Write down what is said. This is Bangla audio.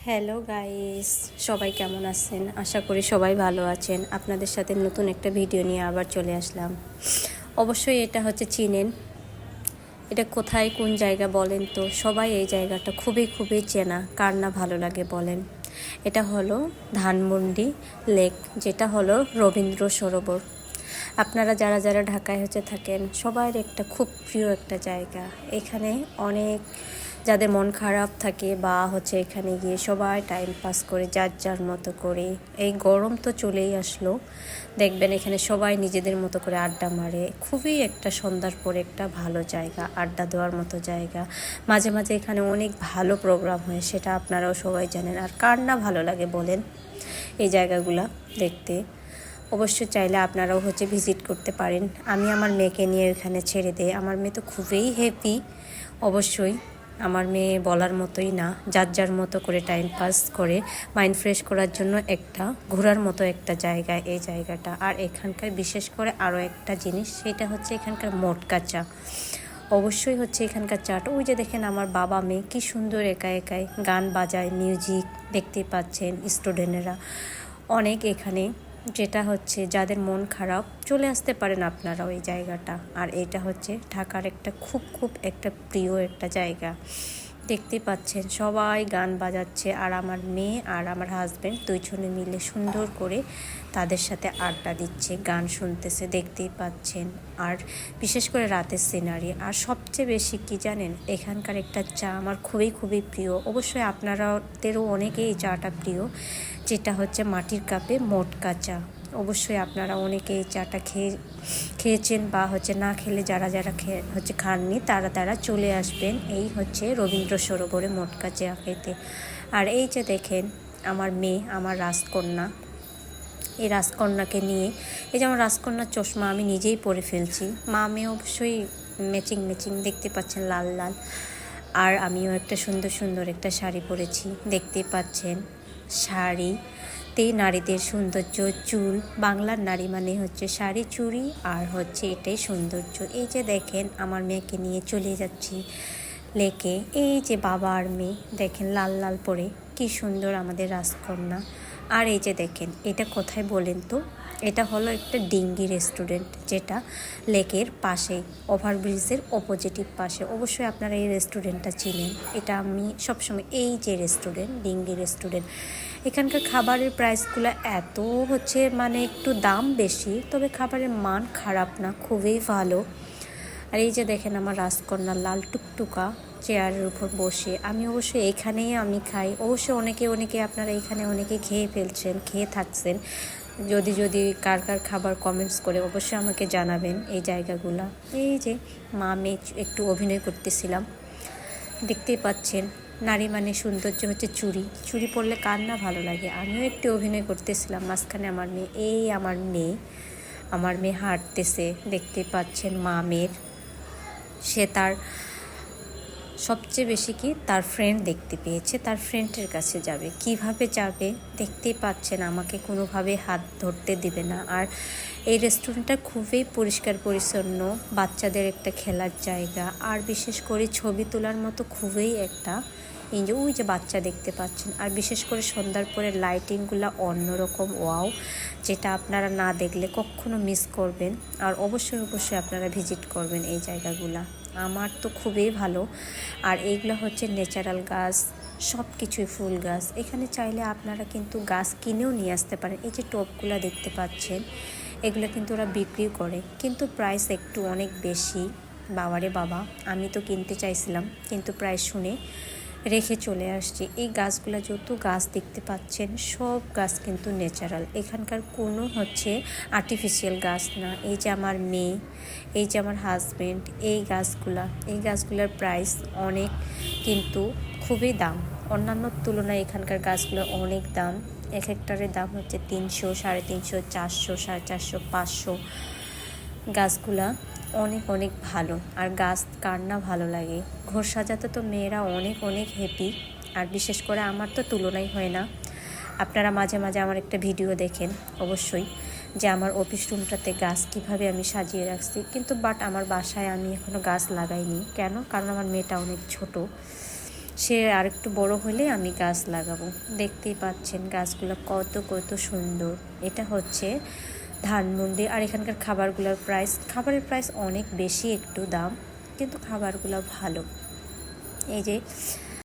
হ্যালো গাইস, সবাই কেমন আছেন? আশা করি সবাই ভালো আছেন। আপনাদের সাথে নতুন একটা ভিডিও নিয়ে আবার চলে আসলাম। অবশ্যই এটা হচ্ছে চিনেন। এটা কোথায়, কোন জায়গা বলেন তো? সবাই এই জায়গাটা খুবই খুবই চেনা, কার না ভালো লাগে বলেন। এটা হলো ধানমন্ডি লেক, যেটা হলো রবীন্দ্র সরোবর। আপনারা যারা যারা ঢাকায় থাকেন, সবার একটা খুব প্রিয় একটা জায়গা। এখানে অনেক যাদের মন খারাপ থাকে বা এখানে গিয়ে সবাই টাইম পাস করে যার যার মতো করে। এই গরম তো চলেই আসলো, দেখবেন এখানে সবাই নিজেদের মতো করে আড্ডা মারে। খুবই একটা সন্ধ্যার পরে একটা ভালো জায়গা, আড্ডা দেওয়ার মতো জায়গা। মাঝে মাঝে এখানে অনেক ভালো প্রোগ্রাম হয়, সেটা আপনারাও সবাই জানেন। আর কার না ভালো লাগে বলেন এই জায়গাগুলা দেখতে? অবশ্যই চাইলে আপনারাও ভিজিট করতে পারেন। আমি আমার মেয়েকে নিয়ে এখানে ছেড়ে দিই। আমার মেয়ে তো খুবই হ্যাপি। অবশ্যই আমার মেয়ে বলার মতোই না, যার যার মতো করে টাইম পাস করে, মাইন্ড ফ্রেশ করার জন্য একটা ঘোরার মতো একটা জায়গা এই জায়গাটা। আর এখানকার বিশেষ করে আরও একটা জিনিস, সেটা এখানকার মটকা চা। অবশ্যই এখানকার চাটা, ওই যে দেখেন আমার বাবা মেয়ে কি সুন্দর একা একাই গান বাজায়, মিউজিক দেখতেই পাচ্ছেন। স্টুডেন্টেরা অনেক এখানে, যেটা যাদের মন খারাপ চলে আসতে পারেন আপনারাও এই জায়গাটা। আর এটা ঢাকার একটা খুব খুব একটা প্রিয় একটা জায়গা। দেখতেই পাচ্ছেন সবাই গান বাজাচ্ছে, আর আমার মেয়ে আর আমার হাজব্যান্ড দুইজনে মিলে সুন্দর করে তাদের সাথে আড্ডা দিচ্ছে, গান শুনতেছে, দেখতেই পাচ্ছেন। আর বিশেষ করে রাতের সিনারি। আর সবচেয়ে বেশি কি জানেন, এখানকার একটা চা আমার খুবই খুবই প্রিয়। অবশ্যই আপনারাদেরও অনেকেই এই চাটা প্রিয়, যেটা মাটির কাপে মটকা চা। অবশ্যই আপনারা অনেকে এই চাটা খেয়েছেন বা না খেলে যারা যারা খাননি তারা চলে আসবেন এই রবীন্দ্র সরোবরে মটকা চা খেতে। আর এই যে দেখেন আমার মেয়ে, আমার রাজকন্যা, এই রাজকন্যাকে নিয়ে, এই যে আমার রাজকন্যার চশমা আমি নিজেই পরে ফেলছি। মা মেয়ে অবশ্যই ম্যাচিং ম্যাচিং, দেখতে পাচ্ছেন লাল লাল। আর আমিও একটা সুন্দর সুন্দর একটা শাড়ি পরেছি, দেখতেই পাচ্ছেন। শাড়িতেই নারীদের সৌন্দর্য, চুল। বাংলার নারী মানে শাড়ি, চুড়ি, আর এটাই সৌন্দর্য। এই যে দেখেন আমার মেয়েকে নিয়ে চলে যাচ্ছি লেকে। এই যে বাবা আর মেয়ে দেখেন লাল লাল পরে, কি সুন্দর আমাদের রাজকন্যা। আর এই যে দেখেন এটা কোথায় বলেন তো? এটা হলো একটা ডিঙ্গি রেস্টুরেন্ট, যেটা লেকের পাশেই, ওভারব্রিজের অপোজিটিভ পাশে। অবশ্যই আপনারা এই রেস্টুরেন্টটা চিনেন। এটা আমি সবসময়, এই যে রেস্টুরেন্ট, ডিঙ্গি রেস্টুরেন্ট। এখানকার খাবারের প্রাইসগুলো এত মানে একটু দাম বেশি, তবে খাবারের মান খারাপ না, খুবই ভালো। আর এই যে দেখেন আমার রাজকন্যা লাল টুকটুকা চেয়ারের উপর বসে। আমি অবশ্যই এখানেই আমি খাই। অবশ্যই অনেকে আপনারা এখানে অনেকে খেয়ে ফেলছেন, খেয়ে থাকছেন। যদি কার কার খাবার কমেন্টস করে অবশ্যই আমাকে জানাবেন এই জায়গাগুলো। এই যে মা মেয়ে একটু অভিনয় করতেছিলাম, দেখতেই পাচ্ছেন। নারী মানে সৌন্দর্য চুড়ি পরলে কার না ভালো লাগে। আমিও একটু অভিনয় করতেছিলাম। মাঝখানে আমার মেয়ে হাঁটতেছে, দেখতেই পাচ্ছেন। মা মেয়ের, সে তার সবচেয়ে বেশি কি তার ফ্রেন্ড দেখতে পেয়েছে, তার ফ্রেন্ডের কাছে যাবে। কিভাবে যাবে দেখতেই পাচ্ছেন, আমাকে কোনোভাবে হাত ধরতে দিবে না। আর এই রেস্টুরেন্টটা খুবই পরিষ্কার পরিচ্ছন্ন, বাচ্চাদের একটা খেলার জায়গা। আর বিশেষ করে ছবি তোলার মতো খুবই একটা ওই যে বাচ্চা দেখতে পাচ্ছেন। আর বিশেষ করে সন্ধ্যার পরে লাইটিংগুলো অন্যরকম, ওয়াও, যেটা আপনারা না দেখলে কখনো মিস করবেন। আর অবশ্যই আপনারা ভিজিট করবেন এই জায়গাগুলা। আমার তো খুবই ভালো। আর এইগুলো ন্যাচারাল গাছ, সব কিছুই ফুল গাছ। এখানে চাইলে আপনারা কিন্তু গাছ কিনেও নিয়ে আসতে পারেন। এই যে টবগুলো দেখতে পাচ্ছেন, এগুলো কিন্তু ওরা বিক্রি করে, কিন্তু প্রাইস একটু অনেক বেশি। বাবারে বাবা, আমি তো কিনতে চাইছিলাম, কিন্তু প্রাইস শুনে রেখে চলে আসছি। এই গাছগুলো, যত গাছ দেখতে পাচ্ছেন, সব গাছ কিন্তু ন্যাচারাল। এখানকার কোনো আর্টিফিশিয়াল গাছ না। এই যে আমার মেয়ে, এই যে আমার হাজব্যান্ড, এই গাছগুলোর প্রাইস অনেক, কিন্তু খুবই দাম। অন্যান্য তুলনায় এখানকার গাছগুলো অনেক দাম। এক একটারের দাম 300, 350, 400, 450, 500। গাছগুলা অনেক অনেক ভালো। আর গাছ কার না ভালো লাগে? ঘর সাজাতে তো মেয়েরা অনেক অনেক হ্যাপি। আর বিশেষ করে আমার তো তুলনাই হয় না। আপনারা মাঝে মাঝে আমার একটা ভিডিও দেখেন অবশ্যই, যে আমার অফিস রুমটাতে গাছ কিভাবে আমি সাজিয়ে রাখছি। কিন্তু আমার বাসায় আমি এখনও গাছ লাগাইনি। কেন? কারণ আমার মেয়েটা অনেক ছোট। সে আরেকটু বড় হলে আমি গাছ লাগাবো। দেখতেই পাচ্ছেন গাছগুলো কত কত সুন্দর। এটা হচ্ছে ধানমন্ডি। আর এখানকার খাবারের প্রাইস অনেক বেশি একটু দাম, কিন্তু খাবারগুলো ভালো। এই যে